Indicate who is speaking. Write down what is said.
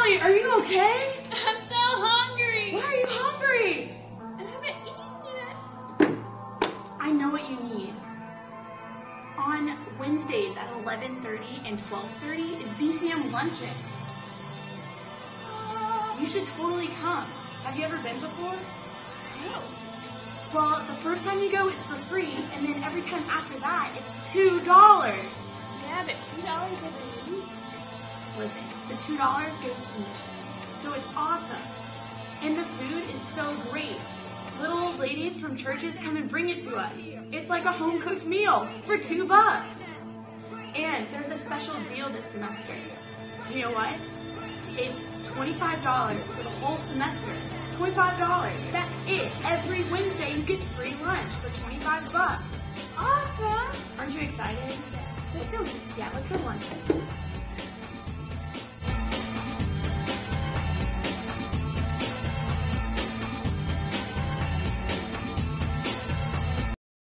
Speaker 1: Emily, are you okay?
Speaker 2: I'm so hungry.
Speaker 1: Why are you hungry?
Speaker 2: I haven't eaten yet.
Speaker 1: I know what you need. On Wednesdays at 11:30 and 12:30 is BCM luncheon. You should totally come. Have you ever been before?
Speaker 2: No.
Speaker 1: Well, the first time you go, it's for free, and then every time after that, it's $2.
Speaker 2: Yeah, but $2 every week.
Speaker 1: Listen, the $2 goes to missions, so it's awesome. And the food is so great. Little old ladies from churches come and bring it to us. It's like a home-cooked meal for $2. And there's a special deal this semester. You know what? It's $25 for the whole semester. $25. That's it. Every Wednesday you get free lunch for $25.
Speaker 2: Awesome.
Speaker 1: Aren't you excited?
Speaker 2: Let's go.
Speaker 1: Yeah, let's go lunch.